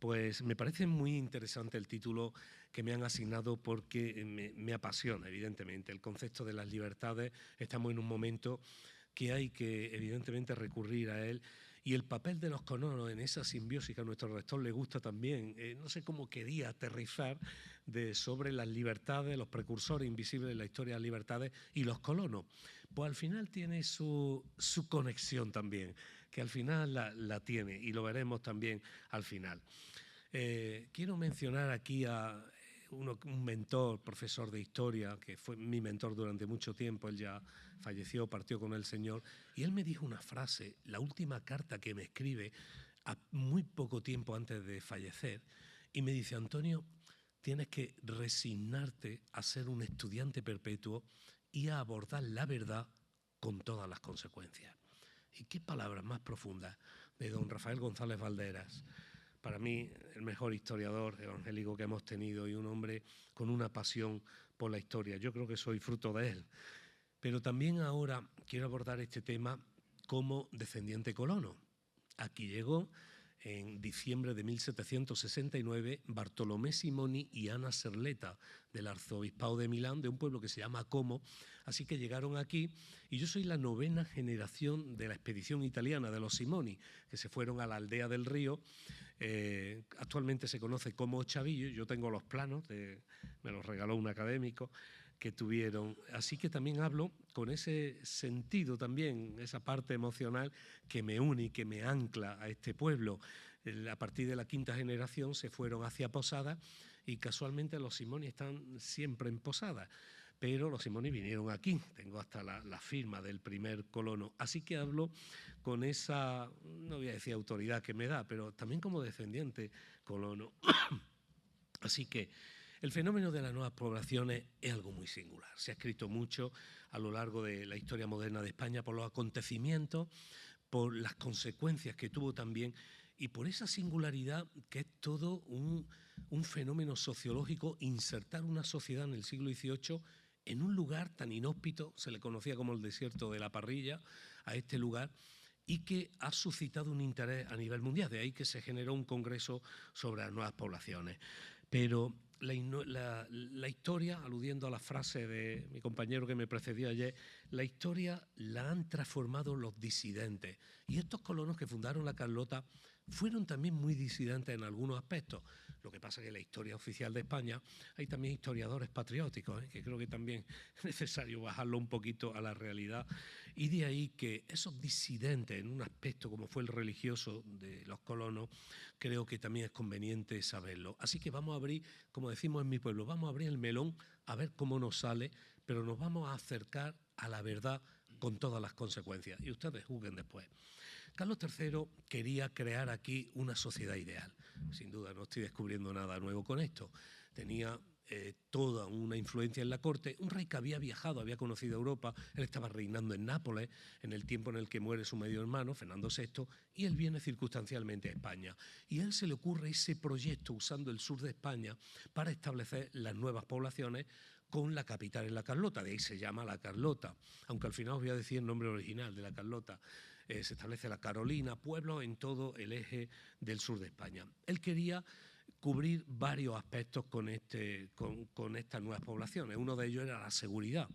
Pues me parece muy interesante el título que me han asignado porque me apasiona, evidentemente. El concepto de las libertades, estamos en un momento que hay que, evidentemente, recurrir a él. Y el papel de los colonos en esa simbiosis que a nuestro rector le gusta también, no sé cómo quería aterrizar sobre las libertades, los precursores invisibles de la historia de las libertades y los colonos. Pues al final tiene su conexión también, que al final la tiene y lo veremos también al final. Quiero mencionar aquí a un mentor, profesor de historia, que fue mi mentor durante mucho tiempo. Él ya falleció, partió con el Señor, y él me dijo una frase, la última carta que me escribe, a muy poco tiempo antes de fallecer, y me dice: Antonio, tienes que resignarte a ser un estudiante perpetuo y a abordar la verdad con todas las consecuencias. Y qué palabras más profundas de don Rafael González Valderas. Para mí, el mejor historiador evangélico que hemos tenido y un hombre con una pasión por la historia. Yo creo que soy fruto de él. Pero también ahora quiero abordar este tema como descendiente colono. Aquí llegó en diciembre de 1769 Bartolomé Simoni y Ana Serleta del arzobispado de Milán, de un pueblo que se llama Como. Así que llegaron aquí y yo soy la 9ª generación de la expedición italiana de los Simoni, que se fueron a la aldea del río. Actualmente se conoce como Chavillo. Yo tengo los planos, me los regaló un académico que tuvieron. Así que también hablo con ese sentido también, esa parte emocional que me une y que me ancla a este pueblo. A partir de la 5ª generación se fueron hacia Posada y casualmente los Simoni están siempre en Posada. Pero los Simoni vinieron aquí, tengo hasta la firma del primer colono. Así que hablo con esa, no voy a decir autoridad que me da, pero también como descendiente colono. Así que el fenómeno de las nuevas poblaciones es algo muy singular. Se ha escrito mucho a lo largo de la historia moderna de España por los acontecimientos, por las consecuencias que tuvo también y por esa singularidad que es todo un fenómeno sociológico, insertar una sociedad en el siglo XVIII en un lugar tan inhóspito, se le conocía como el desierto de la Parrilla, a este lugar, y que ha suscitado un interés a nivel mundial. De ahí que se generó un congreso sobre las nuevas poblaciones. Pero la historia, aludiendo a la frase de mi compañero que me precedió ayer, la historia la han transformado los disidentes. Y estos colonos que fundaron la Carlota fueron también muy disidentes en algunos aspectos. Lo que pasa es que en la historia oficial de España hay también historiadores patrióticos, que creo que también es necesario bajarlo un poquito a la realidad. Y de ahí que esos disidentes en un aspecto como fue el religioso de los colonos, creo que también es conveniente saberlo. Así que vamos a abrir, como decimos en mi pueblo, vamos a abrir el melón a ver cómo nos sale, pero nos vamos a acercar a la verdad con todas las consecuencias. Y ustedes juzguen después. Carlos III quería crear aquí una sociedad ideal. Sin duda, no estoy descubriendo nada nuevo con esto. Tenía toda una influencia en la corte, un rey que había viajado, había conocido Europa, él estaba reinando en Nápoles en el tiempo en el que muere su medio hermano, Fernando VI, y él viene circunstancialmente a España. Y a él se le ocurre ese proyecto usando el sur de España para establecer las nuevas poblaciones con la capital en la Carlota, de ahí se llama la Carlota, aunque al final os voy a decir el nombre original de la Carlota. Se establece la Carolina, pueblos en todo el eje del sur de España. Él quería cubrir varios aspectos con estas nuevas poblaciones. Uno de ellos era la seguridad.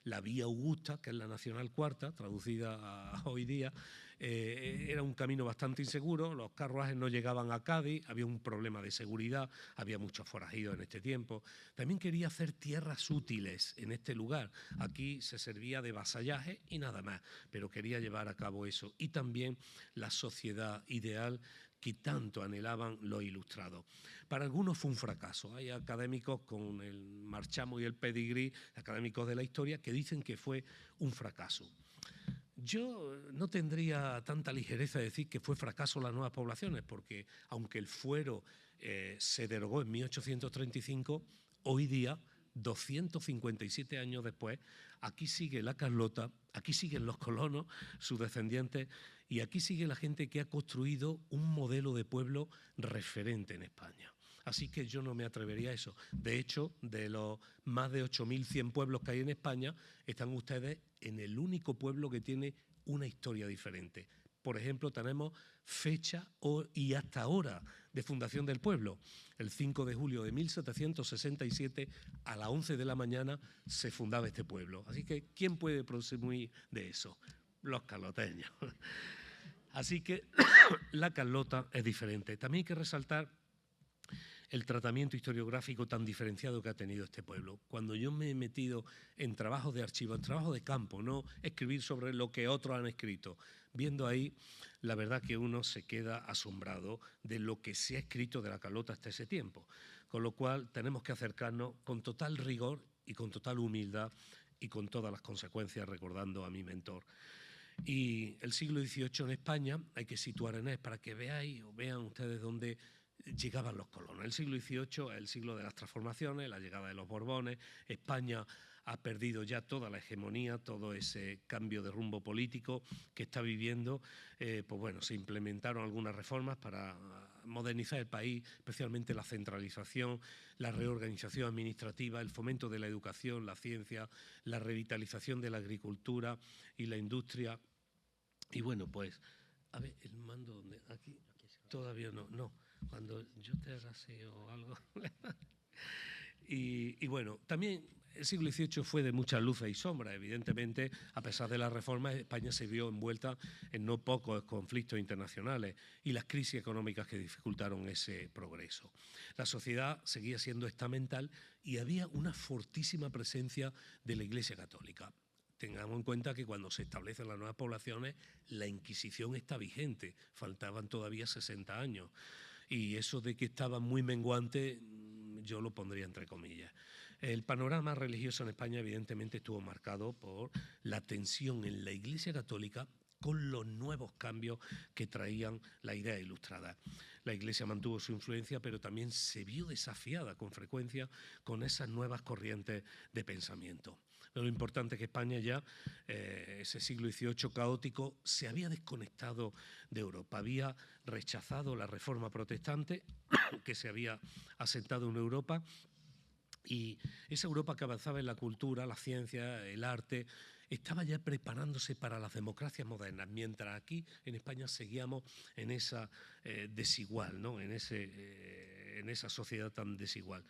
La Vía Augusta, que es la Nacional Cuarta, traducida a hoy día, era un camino bastante inseguro, los carruajes no llegaban a Cádiz, había un problema de seguridad, había muchos forajidos en este tiempo. También quería hacer tierras útiles en este lugar. Aquí se servía de vasallaje y nada más, pero quería llevar a cabo eso. Y también la sociedad ideal que tanto anhelaban los ilustrados. Para algunos fue un fracaso. Hay académicos con el marchamo y el pedigrí, académicos de la historia, que dicen que fue un fracaso. Yo no tendría tanta ligereza de decir que fue fracaso las nuevas poblaciones, porque aunque el fuero se derogó en 1835, hoy día, 257 años después, aquí sigue la Carlota, aquí siguen los colonos, sus descendientes, y aquí sigue la gente que ha construido un modelo de pueblo referente en España. Así que yo no me atrevería a eso. De hecho, de los más de 8.100 pueblos que hay en España, están ustedes en el único pueblo que tiene una historia diferente. por ejemplo, tenemos fecha y hasta hora de fundación del pueblo. El 5 de julio de 1767 a las 11 de la mañana se fundaba este pueblo. Así que, ¿quién puede presumir de eso? Los carloteños. Así que la Carlota es diferente. También hay que resaltar el tratamiento historiográfico tan diferenciado que ha tenido este pueblo. Cuando yo me he metido en trabajos de archivo, en trabajo de campo, no escribir sobre lo que otros han escrito, viendo ahí, la verdad que uno se queda asombrado de lo que se ha escrito de la Carlota hasta ese tiempo. Con lo cual tenemos que acercarnos con total rigor y con total humildad y con todas las consecuencias, recordando a mi mentor. Y el siglo XVIII en España hay que situar en él para que veáis o vean ustedes dónde llegaban los colonos. El siglo XVIII es el siglo de las transformaciones, la llegada de los Borbones. España ha perdido ya toda la hegemonía, todo ese cambio de rumbo político que está viviendo. Pues bueno, se implementaron algunas reformas para modernizar el país, especialmente la centralización, la reorganización administrativa, el fomento de la educación, la ciencia, la revitalización de la agricultura y la industria. Y bueno, pues, a ver, el mando, ¿dónde? Aquí todavía no. Cuando yo te haga así o algo. y bueno, también el siglo XVIII fue de muchas luces y sombras. Evidentemente, a pesar de las reformas, España se vio envuelta en no pocos conflictos internacionales y las crisis económicas que dificultaron ese progreso. La sociedad seguía siendo estamental y había una fortísima presencia de la Iglesia Católica. Tengamos en cuenta que cuando se establecen las nuevas poblaciones, la Inquisición está vigente, faltaban todavía 60 años. Y eso de que estaba muy menguante, yo lo pondría entre comillas. El panorama religioso en España evidentemente estuvo marcado por la tensión en la Iglesia Católica con los nuevos cambios que traían la idea ilustrada. La Iglesia mantuvo su influencia, pero también se vio desafiada con frecuencia con esas nuevas corrientes de pensamiento. Lo importante es que España ya, ese siglo XVIII caótico, se había desconectado de Europa, había rechazado la reforma protestante que se había asentado en Europa, y esa Europa que avanzaba en la cultura, la ciencia, el arte, estaba ya preparándose para las democracias modernas, mientras aquí en España seguíamos en esa desigual, ¿no? en esa sociedad tan desigual.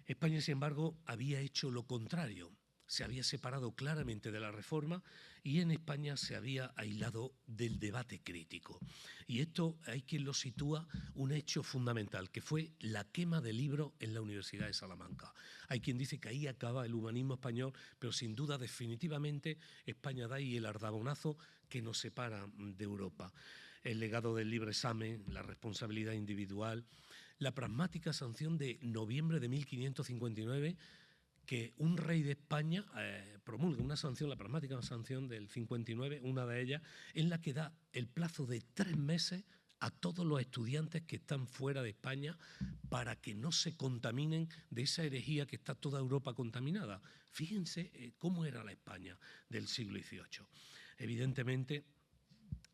España, sin embargo, había hecho lo contrario. Se había separado claramente de la reforma y en España se había aislado del debate crítico. Y esto hay quien lo sitúa un hecho fundamental, que fue la quema de libros en la Universidad de Salamanca. Hay quien dice que ahí acaba el humanismo español, pero sin duda, definitivamente, España da ahí el ardabonazo que nos separa de Europa. El legado del libre examen, la responsabilidad individual, la pragmática sanción de noviembre de 1559, que un rey de España promulga una sanción, la pragmática sanción del 59, una de ellas, en la que da el plazo de 3 meses a todos los estudiantes que están fuera de España para que no se contaminen de esa herejía que está toda Europa contaminada. Fíjense cómo era la España del siglo XVIII. Evidentemente,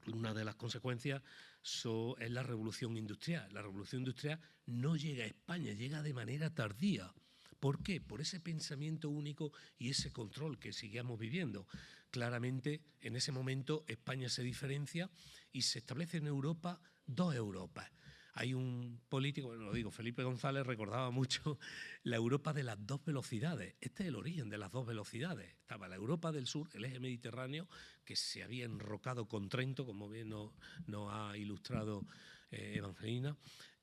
una de las consecuencias es la revolución industrial. La revolución industrial no llega a España, llega de manera tardía. ¿Por qué? Por ese pensamiento único y ese control que seguíamos viviendo. Claramente, en ese momento, España se diferencia y se establece en Europa dos Europas. Hay un político, bueno, lo digo, Felipe González recordaba mucho la Europa de las dos velocidades. Este es el origen de las dos velocidades. Estaba la Europa del sur, el eje mediterráneo, que se había enrocado con Trento, como bien nos ha ilustrado Evangelina,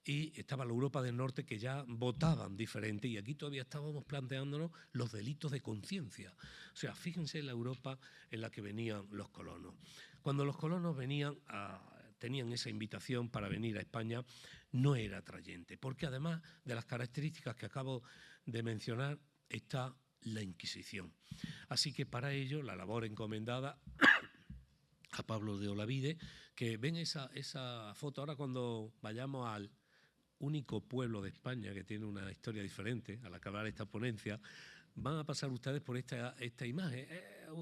y estaba la Europa del norte, que ya votaban diferente, y aquí todavía estábamos planteándonos los delitos de conciencia. O sea, fíjense en la Europa en la que venían los colonos. Cuando los colonos tenían esa invitación para venir a España, no era atrayente, porque además de las características que acabo de mencionar, está la Inquisición. Así que para ello, la labor encomendada a Pablo de Olavide, que ven esa foto ahora cuando vayamos al único pueblo de España que tiene una historia diferente, al acabar esta ponencia, van a pasar ustedes por esta imagen.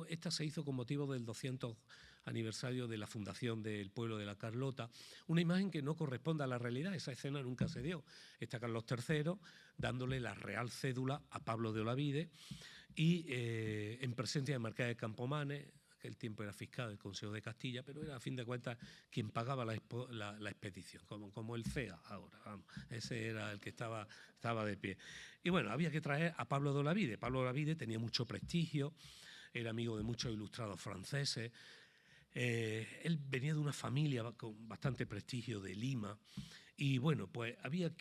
Esta se hizo con motivo del 200 aniversario de la fundación del pueblo de la Carlota, una imagen que no corresponde a la realidad, esa escena nunca se dio. Está Carlos III dándole la real cédula a Pablo de Olavide y en presencia de Marqués de Campomanes, aquel tiempo era fiscal del Consejo de Castilla, pero era a fin de cuentas quien pagaba la expedición, como el CEA ahora, vamos, ese era el que estaba de pie. Y bueno, había que traer a Pablo de Olavide. Pablo de Olavide tenía mucho prestigio, era amigo de muchos ilustrados franceses. Él venía de una familia con bastante prestigio de Lima y bueno, pues había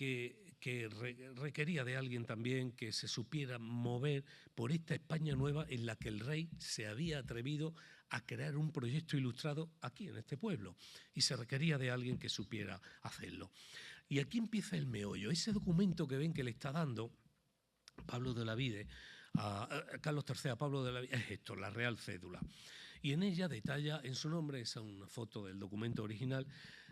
requería de alguien también que se supiera mover por esta España nueva en la que el rey se había atrevido a crear un proyecto ilustrado aquí en este pueblo y se requería de alguien que supiera hacerlo. Y aquí empieza el meollo. Ese documento que ven que le está dando Pablo de Olavide a Carlos III, a Pablo de Olavide, es esto, la Real Cédula. Y en ella detalla en su nombre, esa es una foto del documento original,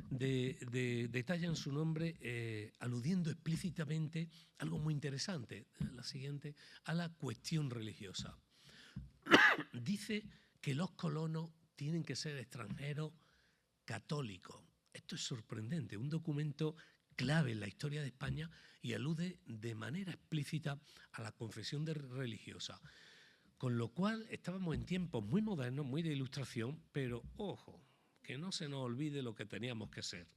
detalla en su nombre, aludiendo explícitamente algo muy interesante, la siguiente, a la cuestión religiosa. Dice que los colonos tienen que ser extranjeros católicos. Esto es sorprendente, un documento clave en la historia de España y alude de manera explícita a la confesión religiosa. Con lo cual estábamos en tiempos muy modernos, muy de ilustración, pero ojo, que no se nos olvide lo que teníamos que ser.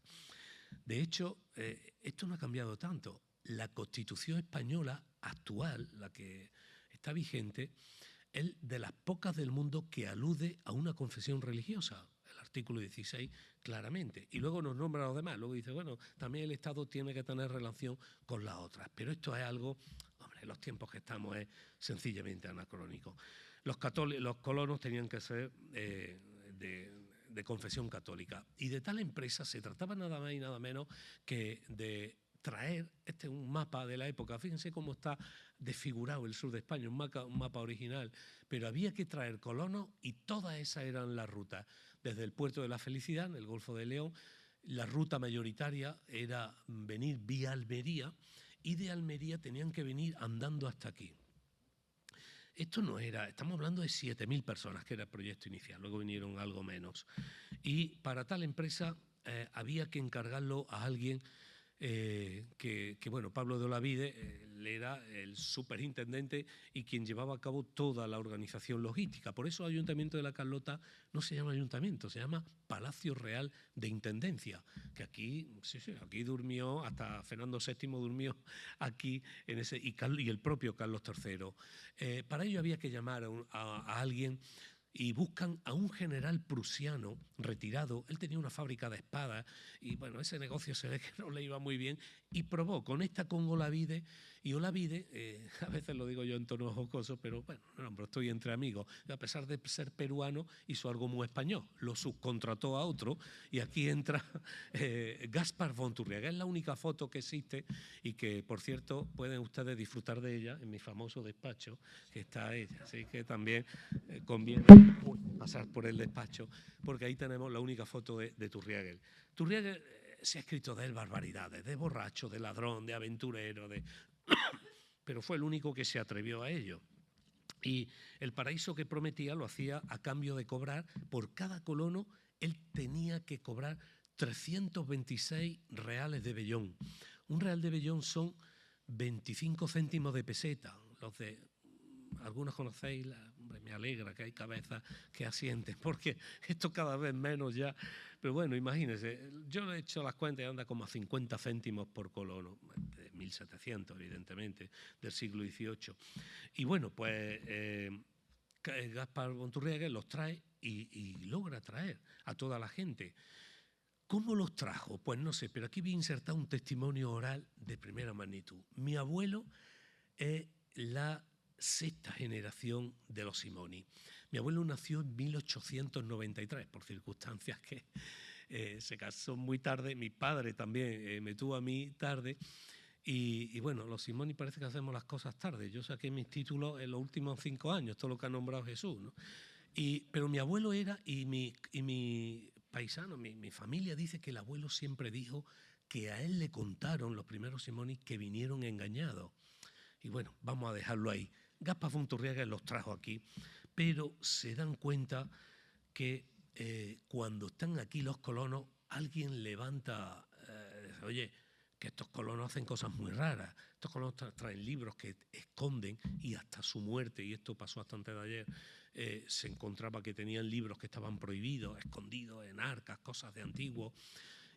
De hecho, esto no ha cambiado tanto. La Constitución española actual, la que está vigente, es de las pocas del mundo que alude a una confesión religiosa. El artículo 16 claramente. Y luego nos nombra a los demás. Luego dice, bueno, también el Estado tiene que tener relación con las otras. Pero esto es algo, hombre, en los tiempos que estamos es sencillamente anacrónico. Los colonos tenían que ser de confesión católica. Y de tal empresa se trataba nada más y nada menos que de traer, este es un mapa de la época, fíjense cómo está desfigurado el sur de España, un mapa original, pero había que traer colonos y todas esas eran las rutas. Desde el puerto de la Felicidad, en el Golfo de León, la ruta mayoritaria era venir vía Almería y de Almería tenían que venir andando hasta aquí. Esto no era, estamos hablando de 7.000 personas, que era el proyecto inicial, luego vinieron algo menos. Y para tal empresa había que encargarlo a alguien bueno, Pablo de Olavide era el superintendente y quien llevaba a cabo toda la organización logística. Por eso el Ayuntamiento de la Carlota no se llama ayuntamiento, se llama Palacio Real de Intendencia, que aquí, aquí durmió, hasta Fernando VII durmió aquí, en ese, y el propio Carlos III. Para ello había que llamar a alguien y buscan a un general prusiano retirado. Él tenía una fábrica de espadas y bueno, ese negocio se ve que no le iba muy bien y probó, conecta con Olavide y Olavide, a veces lo digo yo en tono jocoso, pero bueno, no, estoy entre amigos, a pesar de ser peruano hizo algo muy español, lo subcontrató a otro y aquí entra Gaspar Fonturriaga. Es la única foto que existe y que, por cierto, pueden ustedes disfrutar de ella en mi famoso despacho, que está ella, así que también conviene pasar por el despacho, porque ahí tenemos la única foto de Turriaga. Turriaga se ha escrito de él barbaridades, de borracho, de ladrón, de aventurero, pero fue el único que se atrevió a ello. Y el paraíso que prometía lo hacía a cambio de cobrar, por cada colono, él tenía que cobrar 326 reales de vellón. Un real de vellón son 25 céntimos de peseta. Los de algunos conocéis, me alegra que hay cabezas que asienten, porque esto cada vez menos ya. Pero bueno, imagínense, yo he hecho las cuentas y anda como a 50 céntimos por colono, de 1700 evidentemente, del siglo XVIII. Y bueno, pues Gaspar Fonturriaga los trae y logra traer a toda la gente. ¿Cómo los trajo? Pues no sé, pero aquí voy a insertar un testimonio oral de primera magnitud. Mi abuelo es la sexta generación de los Simoni. Mi abuelo nació en 1893, por circunstancias que se casó muy tarde. Mi padre también me tuvo a mí tarde. Y bueno, los Simoni parece que hacemos las cosas tarde. Yo saqué mis títulos en los últimos 5 años, todo lo que ha nombrado Jesús, ¿no? Pero mi abuelo era, y mi paisano, mi familia dice que el abuelo siempre dijo que a él le contaron los primeros Simoni que vinieron engañados. Y bueno, vamos a dejarlo ahí. Gaspar Fonturriaga los trajo aquí, pero se dan cuenta que cuando están aquí los colonos, alguien levanta, oye, que estos colonos hacen cosas muy raras, estos colonos traen libros que esconden y hasta su muerte, y esto pasó hasta antes de ayer, se encontraba que tenían libros que estaban prohibidos, escondidos en arcas, cosas de antiguo.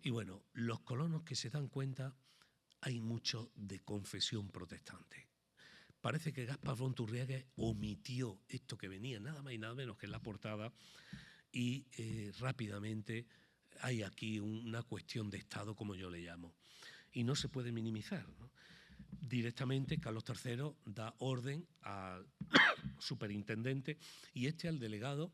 Y bueno, los colonos que se dan cuenta, hay mucho de confesión protestante. Parece que Gaspar von Turriague omitió esto que venía nada más y nada menos que en la portada y rápidamente hay aquí una cuestión de Estado, como yo le llamo, y no se puede minimizar, ¿no? Directamente Carlos III da orden al superintendente y al delegado.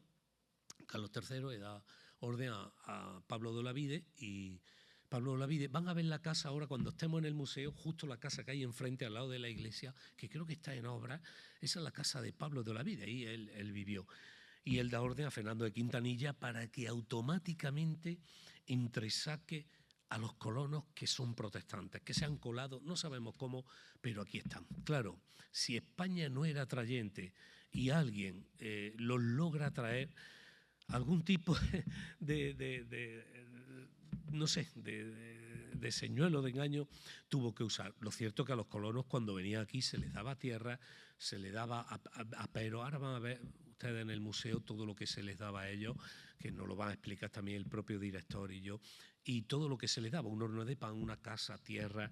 Carlos III le da orden a Pablo de Olavide y Pablo de Olavide, van a ver la casa ahora cuando estemos en el museo, justo la casa que hay enfrente al lado de la iglesia, que creo que está en obra, esa es la casa de Pablo de Olavide, ahí él vivió. Y él da orden a Fernando de Quintanilla para que automáticamente entresaque a los colonos que son protestantes, que se han colado, no sabemos cómo, pero aquí están. Claro, si España no era atrayente y alguien los logra traer, algún tipo no sé, de señuelo, de engaño, tuvo que usar. Lo cierto es que a los colonos cuando venían aquí se les daba tierra, se les daba pero ahora van a ver ustedes en el museo todo lo que se les daba a ellos, que nos lo van a explicar también el propio director y yo, y todo lo que se les daba, un horno de pan, una casa, tierra.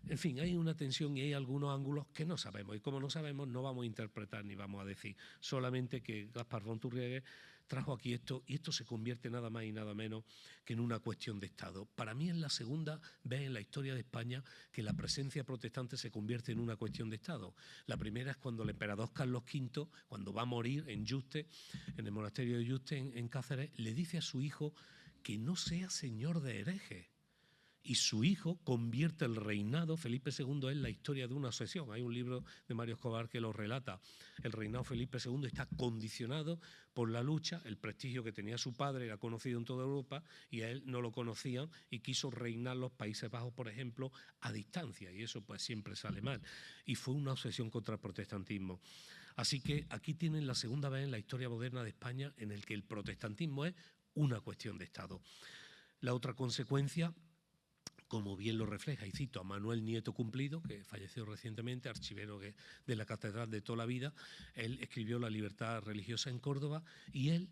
En fin, hay una tensión y hay algunos ángulos que no sabemos, y como no sabemos no vamos a interpretar ni vamos a decir, solamente que Gaspar von Turriague trajo aquí esto y esto se convierte nada más y nada menos que en una cuestión de Estado. Para mí es la segunda vez en la historia de España que la presencia protestante se convierte en una cuestión de Estado. La primera es cuando el emperador Carlos V, cuando va a morir en Yuste, en el monasterio de Yuste en Cáceres, le dice a su hijo que no sea señor de herejes. Y su hijo convierte el reinado, Felipe II es la historia de una sucesión. Hay un libro de Mario Escobar que lo relata. El reinado Felipe II está condicionado por la lucha, el prestigio que tenía su padre, era conocido en toda Europa, y a él no lo conocían y quiso reinar los Países Bajos, por ejemplo, a distancia, y eso pues siempre sale mal. Y fue una obsesión contra el protestantismo. Así que aquí tienen la segunda vez en la historia moderna de España en el que el protestantismo es una cuestión de Estado. La otra consecuencia, como bien lo refleja, y cito a Manuel Nieto Cumplido, que falleció recientemente, archivero de la Catedral de toda la vida, él escribió La libertad religiosa en Córdoba y él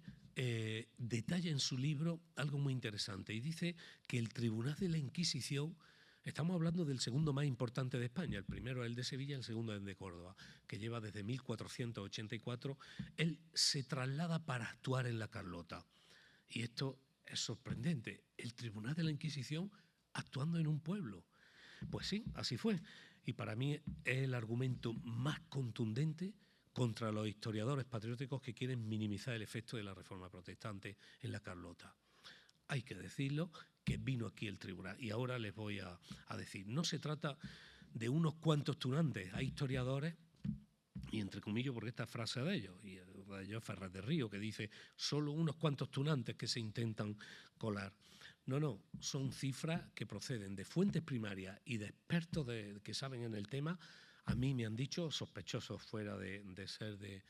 detalla en su libro algo muy interesante y dice que el Tribunal de la Inquisición, estamos hablando del segundo más importante de España, el primero es el de Sevilla, el segundo es el de Córdoba, que lleva desde 1484, él se traslada para actuar en la Carlota. Y esto es sorprendente, el Tribunal de la Inquisición actuando en un pueblo. Pues sí, así fue. Y para mí es el argumento más contundente contra los historiadores patrióticos que quieren minimizar el efecto de la Reforma Protestante en la Carlota. Hay que decirlo, que vino aquí el tribunal. Y ahora les voy a decir, no se trata de unos cuantos tunantes, hay historiadores, y entre comillas porque esta frase de ellos, y de ellos Ferrer de Río, que dice, solo unos cuantos tunantes que se intentan colar. No, son cifras que proceden de fuentes primarias y de expertos que saben en el tema. A mí me han dicho, sospechosos fuera de ser de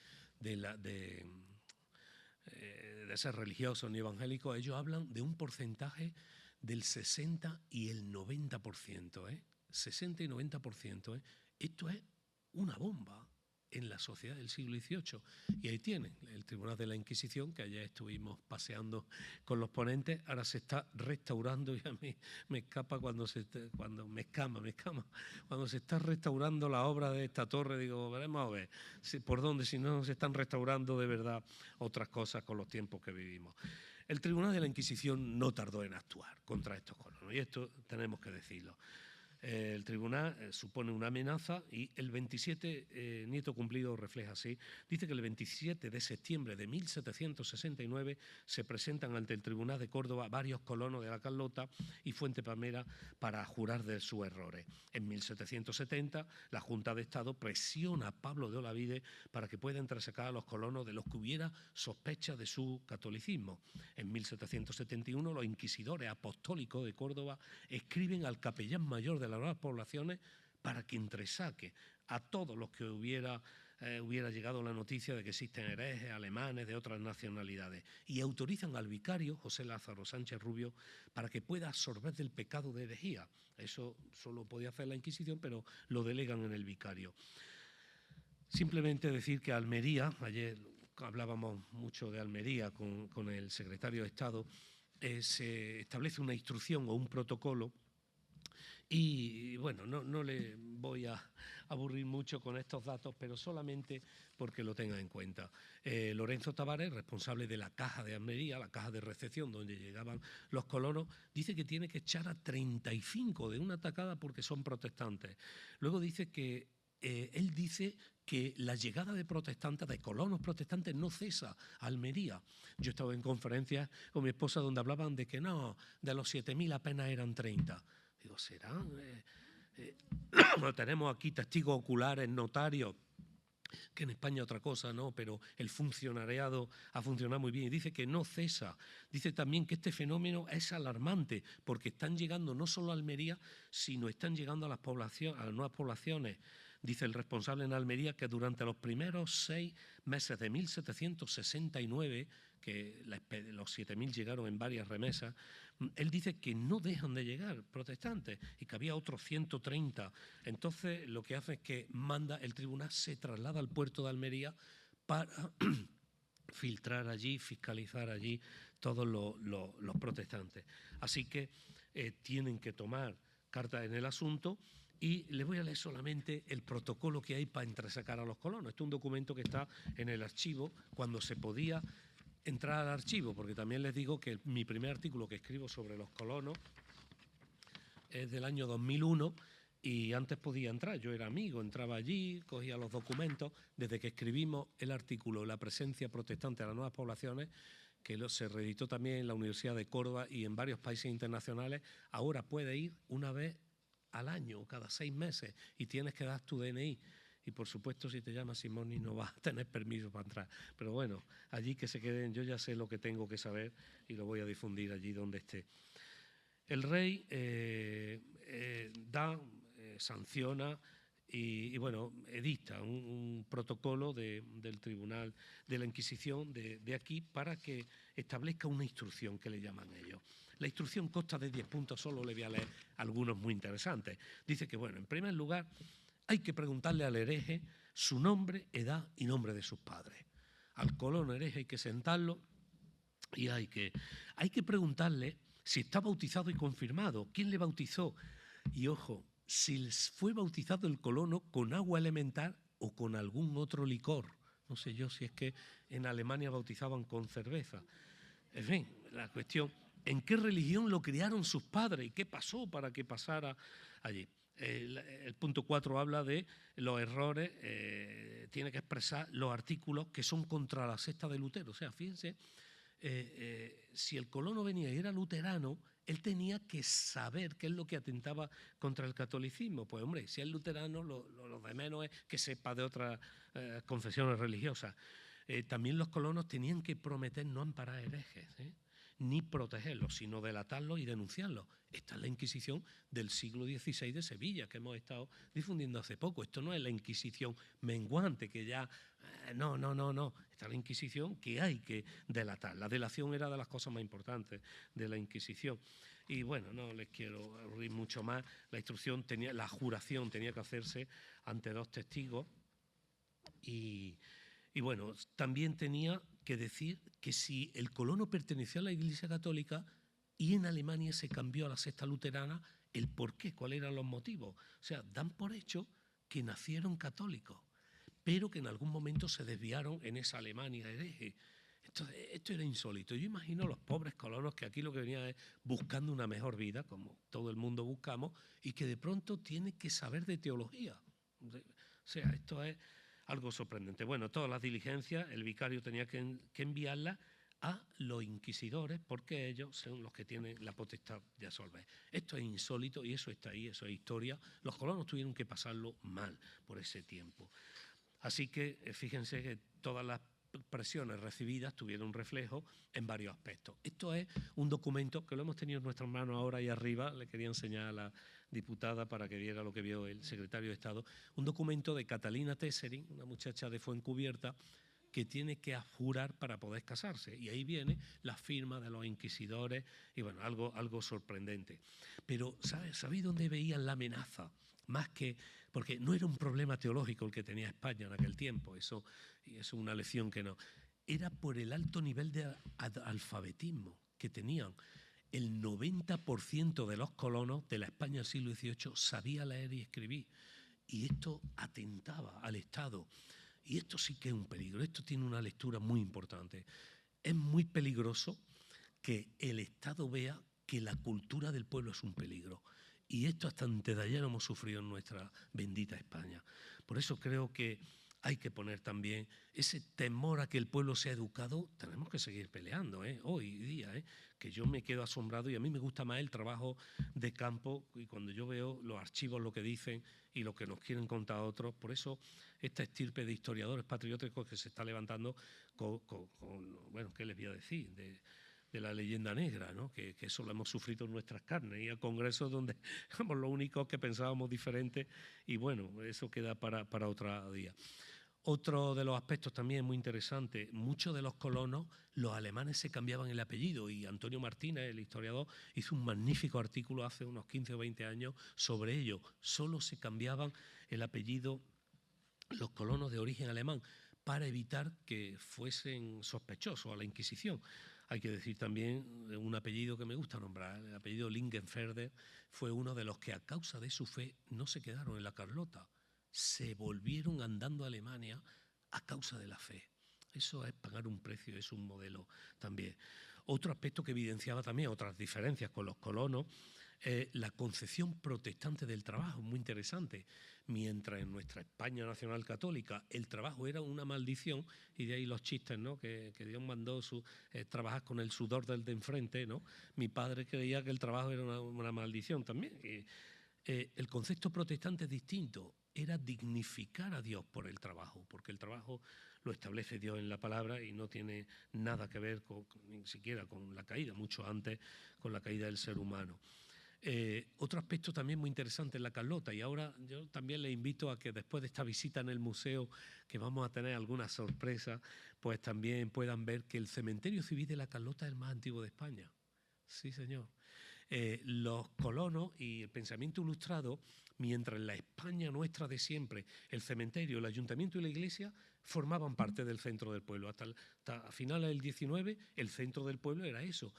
ser religiosos ni evangélicos, ellos hablan de un porcentaje del 60 y el 90%, 60 y 90%, Esto es una bomba en la sociedad del siglo XVIII. Y ahí tienen el Tribunal de la Inquisición, que ayer estuvimos paseando con los ponentes, ahora se está restaurando y a mí me escapa cuando se está restaurando la obra de esta torre, digo, veremos a ver por dónde, si no se están restaurando de verdad otras cosas con los tiempos que vivimos. El Tribunal de la Inquisición no tardó en actuar contra estos colonos y esto tenemos que decirlo. El tribunal supone una amenaza y el 27, Nieto Cumplido refleja así, dice que el 27 de septiembre de 1769 se presentan ante el Tribunal de Córdoba varios colonos de la Carlota y Fuente Palmera para jurar de sus errores. En 1770 la Junta de Estado presiona a Pablo de Olavide para que pueda entresacar a los colonos de los que hubiera sospecha de su catolicismo. En 1771 los inquisidores apostólicos de Córdoba escriben al capellán mayor de las nuevas poblaciones para que entresaque a todos los que hubiera llegado la noticia de que existen herejes alemanes de otras nacionalidades y autorizan al vicario José Lázaro Sánchez Rubio para que pueda absorber del pecado de herejía. Eso solo podía hacer la Inquisición, pero lo delegan en el vicario. Simplemente decir que Almería, ayer hablábamos mucho de Almería con el secretario de Estado, se establece una instrucción o un protocolo. Y bueno, no le voy a aburrir mucho con estos datos, pero solamente porque lo tenga en cuenta. Lorenzo Tavares, responsable de la caja de Almería, la caja de recepción donde llegaban los colonos, dice que tiene que echar a 35 de una tacada porque son protestantes. Luego dice que él dice que la llegada de protestantes, de colonos protestantes, no cesa a Almería. Yo he estado en conferencias con mi esposa donde hablaban de que no, de los 7.000 apenas eran 30. Digo, ¿serán? Tenemos aquí testigos oculares, notarios, que en España otra cosa, ¿no? Pero el funcionariado ha funcionado muy bien y dice que no cesa. Dice también que este fenómeno es alarmante porque están llegando no solo a Almería, sino están llegando a las nuevas poblaciones. Dice el responsable en Almería que durante los primeros 6 meses de 1769, que los 7.000 llegaron en varias remesas, él dice que no dejan de llegar protestantes y que había otros 130. Entonces lo que hace es que manda, el tribunal se traslada al puerto de Almería para filtrar allí, fiscalizar allí todos los protestantes. Así que tienen que tomar cartas en el asunto. Y les voy a leer solamente el protocolo que hay para entresacar a los colonos. Este es un documento que está en el archivo cuando se podía entrar al archivo, porque también les digo que mi primer artículo que escribo sobre los colonos es del año 2001 y antes podía entrar. Yo era amigo, entraba allí, cogía los documentos. Desde que escribimos el artículo La presencia protestante de las nuevas poblaciones, que se reeditó también en la Universidad de Córdoba y en varios países internacionales, ahora puede ir una vez al año, cada 6 meses, y tienes que dar tu DNI. Y por supuesto, si te llamas Simoni no vas a tener permiso para entrar. Pero bueno, allí que se queden, yo ya sé lo que tengo que saber y lo voy a difundir allí donde esté. El rey sanciona y bueno, edicta un protocolo del Tribunal de la Inquisición de aquí para que establezca una instrucción que le llaman ellos. La instrucción consta de 10 puntos, solo le voy a leer algunos muy interesantes. Dice que, bueno, en primer lugar, hay que preguntarle al hereje su nombre, edad y nombre de sus padres. Al colono hereje hay que sentarlo y hay que preguntarle si está bautizado y confirmado, quién le bautizó. Y ojo, si fue bautizado el colono con agua elemental o con algún otro licor. No sé yo si es que en Alemania bautizaban con cerveza. En fin, la cuestión, ¿en qué religión lo criaron sus padres y qué pasó para que pasara allí? El punto 4 habla de los errores, tiene que expresar los artículos que son contra la secta de Lutero. O sea, fíjense, si el colono venía y era luterano, él tenía que saber qué es lo que atentaba contra el catolicismo. Pues hombre, si es luterano, lo de menos es que sepa de otras confesiones religiosas. También los colonos tenían que prometer no amparar herejes, ni protegerlos, sino delatarlos y denunciarlos. Esta es la Inquisición del siglo XVI de Sevilla, que hemos estado difundiendo hace poco. Esto no es la Inquisición menguante, que ya... no. Esta es la Inquisición que hay que delatar. La delación era de las cosas más importantes de la Inquisición. Y bueno, no les quiero aburrir mucho más. La juración tenía que hacerse ante 2 testigos y bueno, también tenía que decir que si el colono pertenecía a la Iglesia Católica y en Alemania se cambió a la secta luterana, el por qué, cuáles eran los motivos. O sea, dan por hecho que nacieron católicos, pero que en algún momento se desviaron en esa Alemania hereje. Esto era insólito. Yo imagino los pobres colonos que aquí lo que venían es buscando una mejor vida, como todo el mundo buscamos, y que de pronto tienen que saber de teología. O sea, esto es algo sorprendente. Bueno, todas las diligencias, el vicario tenía que enviarlas a los inquisidores porque ellos son los que tienen la potestad de absolver. Esto es insólito y eso está ahí, eso es historia. Los colonos tuvieron que pasarlo mal por ese tiempo. Así que fíjense que todas las presiones recibidas tuvieron un reflejo en varios aspectos. Esto es un documento que lo hemos tenido en nuestras manos ahora ahí arriba, le quería enseñar a la diputada para que viera lo que vio el secretario de Estado, un documento de Catalina Tesserin, una muchacha de Fuencubierta, que tiene que jurar para poder casarse. Y ahí viene la firma de los inquisidores y bueno, algo sorprendente. Pero ¿sabéis dónde veían la amenaza? Más que, porque no era un problema teológico el que tenía España en aquel tiempo, eso es una lección que no. era por el alto nivel de alfabetismo que tenían. El 90% de los colonos de la España del siglo XVIII sabía leer y escribir. Y esto atentaba al Estado. Y esto sí que es un peligro. Esto tiene una lectura muy importante. Es muy peligroso que el Estado vea que la cultura del pueblo es un peligro. Y esto hasta antes de ayer lo hemos sufrido en nuestra bendita España. Por eso creo que hay que poner también ese temor a que el pueblo sea educado. Tenemos que seguir peleando, hoy día, que yo me quedo asombrado y a mí me gusta más el trabajo de campo y cuando yo veo los archivos, lo que dicen y lo que nos quieren contar otros. Por eso esta estirpe de historiadores patrióticos que se está levantando bueno, ¿qué les voy a decir? De la leyenda negra, ¿no? Que eso lo hemos sufrido en nuestras carnes y a congresos donde somos los únicos que pensábamos diferente y bueno, eso queda para otro día. Otro de los aspectos también muy interesante, muchos de los colonos, los alemanes se cambiaban el apellido y Antonio Martínez, el historiador, hizo un magnífico artículo hace unos 15 o 20 años sobre ello. Solo se cambiaban el apellido los colonos de origen alemán para evitar que fuesen sospechosos a la Inquisición. Hay que decir también un apellido que me gusta nombrar, el apellido Lingenfelder fue uno de los que a causa de su fe no se quedaron en la Carlota, se volvieron andando a Alemania a causa de la fe. Eso es pagar un precio, es un modelo también. Otro aspecto que evidenciaba también otras diferencias con los colonos, la concepción protestante del trabajo, muy interesante. Mientras en nuestra España nacional católica el trabajo era una maldición, y de ahí los chistes, ¿no? que Dios mandó trabajar con el sudor del de enfrente, ¿no? Mi padre creía que el trabajo era una maldición también. El concepto protestante es distinto, era dignificar a Dios por el trabajo, porque el trabajo lo establece Dios en la palabra y no tiene nada que ver ni siquiera con la caída, mucho antes con la caída del ser humano. Otro aspecto también muy interesante en la Carlota, y ahora yo también les invito a que después de esta visita en el museo, que vamos a tener algunas sorpresas, pues también puedan ver que el cementerio civil de la Carlota es el más antiguo de España. Sí, señor. Los colonos y el pensamiento ilustrado, mientras en la España nuestra de siempre, el cementerio, el ayuntamiento y la iglesia formaban parte del centro del pueblo. Hasta finales del XIX, el centro del pueblo era eso.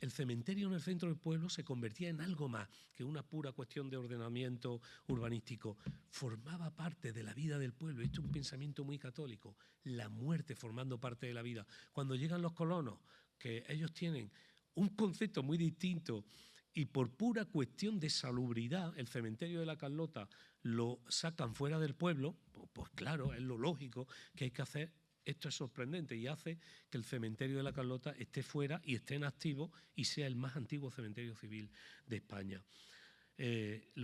El cementerio en el centro del pueblo se convertía en algo más que una pura cuestión de ordenamiento urbanístico. Formaba parte de la vida del pueblo. Esto es un pensamiento muy católico. La muerte formando parte de la vida. Cuando llegan los colonos, que ellos tienen un concepto muy distinto y por pura cuestión de salubridad el cementerio de la Carlota lo sacan fuera del pueblo, pues claro, es lo lógico que hay que hacer. Esto es sorprendente y hace que el cementerio de la Carlota esté fuera y esté en activo y sea el más antiguo cementerio civil de España.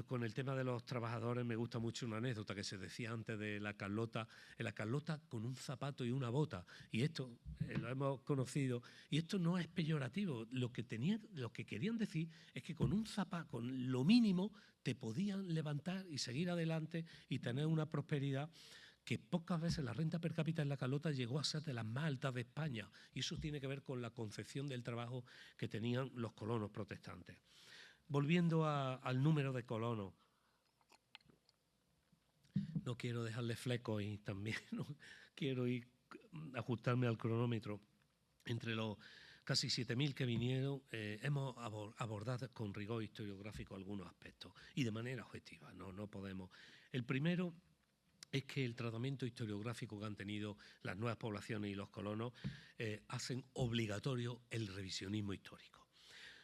Con el tema de los trabajadores me gusta mucho una anécdota que se decía antes de la Carlota, en la Carlota con un zapato y una bota, y esto lo hemos conocido, y esto no es peyorativo, lo que querían decir es que con un zapato, con lo mínimo, te podían levantar y seguir adelante y tener una prosperidad que pocas veces la renta per cápita en la Carlota llegó a ser de las más altas de España, y eso tiene que ver con la concepción del trabajo que tenían los colonos protestantes. Volviendo al número de colonos, no quiero dejarle flecos y también no quiero ajustarme al cronómetro. Entre los casi 7.000 que vinieron, hemos abordado con rigor historiográfico algunos aspectos y de manera objetiva, no podemos. El primero es que el tratamiento historiográfico que han tenido las nuevas poblaciones y los colonos hacen obligatorio el revisionismo histórico,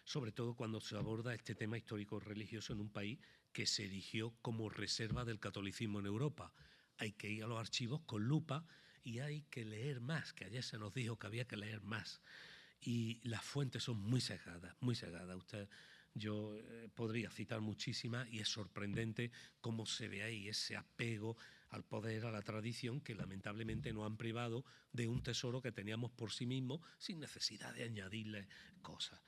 sobre todo cuando se aborda este tema histórico-religioso en un país que se erigió como reserva del catolicismo en Europa. Hay que ir a los archivos con lupa y hay que leer más, que ayer se nos dijo que había que leer más. Y las fuentes son muy cegadas, muy cegadas. Yo podría citar muchísimas y es sorprendente cómo se ve ahí ese apego al poder, a la tradición, que lamentablemente nos han privado de un tesoro que teníamos por sí mismos sin necesidad de añadirle cosas.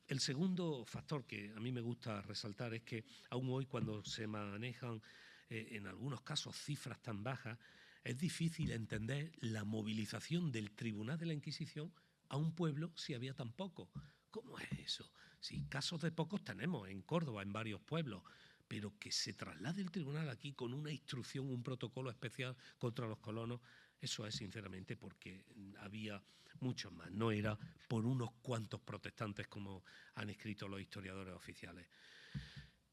El segundo factor que a mí me gusta resaltar es que aún hoy, cuando se manejan en algunos casos cifras tan bajas, es difícil entender la movilización del Tribunal de la Inquisición a un pueblo si había tan poco. ¿Cómo es eso? Si casos de pocos tenemos en Córdoba, en varios pueblos, pero que se traslade el tribunal aquí con una instrucción, un protocolo especial contra los colonos, Eso es sinceramente porque había muchos más, no era por unos cuantos protestantes como han escrito los historiadores oficiales.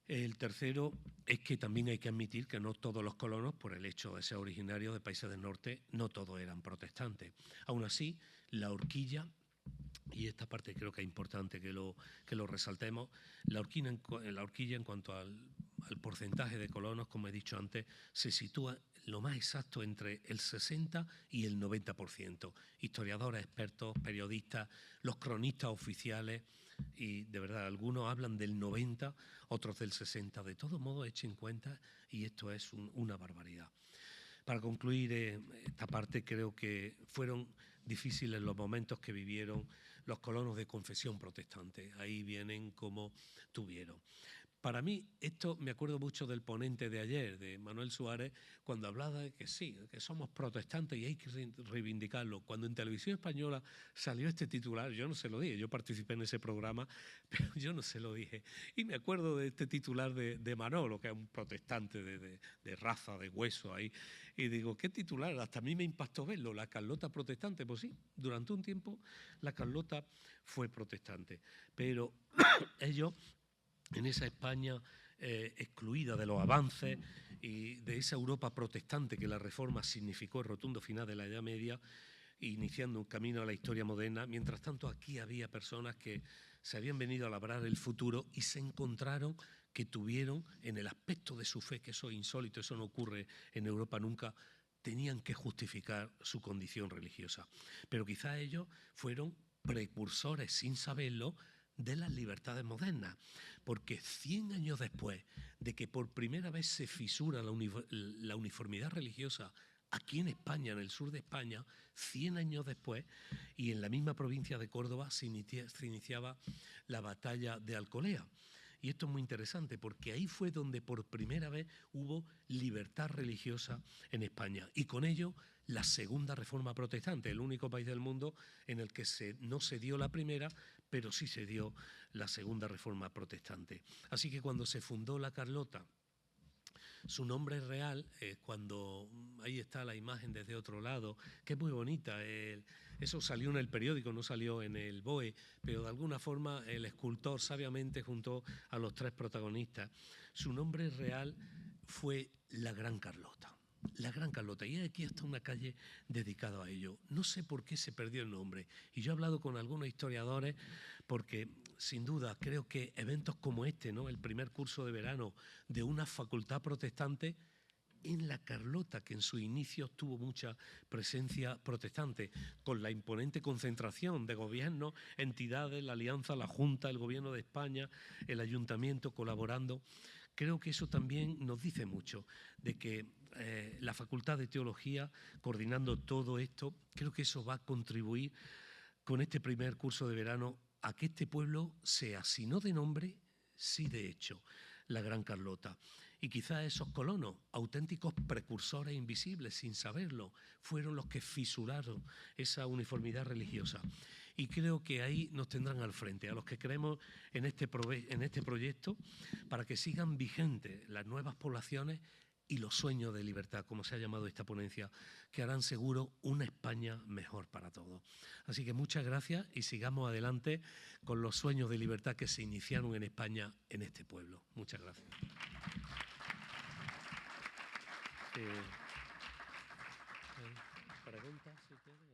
El tercero es que también hay que admitir que no todos los colonos, por el hecho de ser originarios de países del norte, no todos eran protestantes. Aún así, la horquilla, y esta parte creo que es importante que lo resaltemos, la horquilla en cuanto al porcentaje de colonos, como he dicho antes, se sitúa lo más exacto entre el 60 y el 90%. Historiadores, expertos, periodistas, los cronistas oficiales, y de verdad, algunos hablan del 90, otros del 60. De todos modos, echen cuenta, y esto es una barbaridad. Para concluir esta parte, creo que fueron difíciles los momentos que vivieron los colonos de confesión protestante. Ahí vienen como tuvieron. Para mí, esto me acuerdo mucho del ponente de ayer, de Manuel Suárez, cuando hablaba de que sí, que somos protestantes y hay que reivindicarlo. Cuando en Televisión Española salió este titular, yo no se lo dije, yo participé en ese programa, pero yo no se lo dije. Y me acuerdo de este titular de Manolo, que es un protestante de raza, de hueso ahí, y digo, ¿qué titular? Hasta a mí me impactó verlo, la Carlota protestante. Pues sí, durante un tiempo la Carlota fue protestante, pero ellos en esa España excluida de los avances y de esa Europa protestante que la Reforma significó el rotundo final de la Edad Media, iniciando un camino a la historia moderna. Mientras tanto, aquí había personas que se habían venido a labrar el futuro y se encontraron que tuvieron, en el aspecto de su fe, que eso es insólito, eso no ocurre en Europa nunca, tenían que justificar su condición religiosa. Pero quizás ellos fueron precursores, sin saberlo, de las libertades modernas, porque 100 años después de que por primera vez se fisura la uniformidad religiosa aquí en España, en el sur de España, 100 años después, y en la misma provincia de Córdoba se iniciaba la batalla de Alcolea. Y esto es muy interesante porque ahí fue donde por primera vez hubo libertad religiosa en España y con ello la segunda reforma protestante, el único país del mundo en el que no se dio la primera, pero sí se dio la segunda reforma protestante. Así que cuando se fundó la Carlota, su nombre real, cuando ahí está la imagen desde otro lado, que es muy bonita, eso salió en el periódico, no salió en el BOE, pero de alguna forma el escultor sabiamente juntó a los tres protagonistas. Su nombre real fue la Gran Carlota. La Gran Carlota, y aquí está una calle dedicada a ello. No sé por qué se perdió el nombre, y yo he hablado con algunos historiadores porque sin duda creo que eventos como este, ¿no?, el primer curso de verano de una facultad protestante en la Carlota, que en sus inicios tuvo mucha presencia protestante, con la imponente concentración de gobiernos, entidades, la Alianza, la Junta, el Gobierno de España, el Ayuntamiento colaborando. Creo que eso también nos dice mucho de que la Facultad de Teología, coordinando todo esto, creo que eso va a contribuir con este primer curso de verano a que este pueblo sea, si no de nombre, sí de hecho, la Gran Carlota. Y quizás esos colonos, auténticos precursores invisibles, sin saberlo, fueron los que fisuraron esa uniformidad religiosa. Y creo que ahí nos tendrán al frente, a los que creemos en este proyecto, para que sigan vigentes las nuevas poblaciones y los sueños de libertad, como se ha llamado esta ponencia, que harán seguro una España mejor para todos. Así que muchas gracias y sigamos adelante con los sueños de libertad que se iniciaron en España, en este pueblo. Muchas gracias. ¿Preguntas si quieres?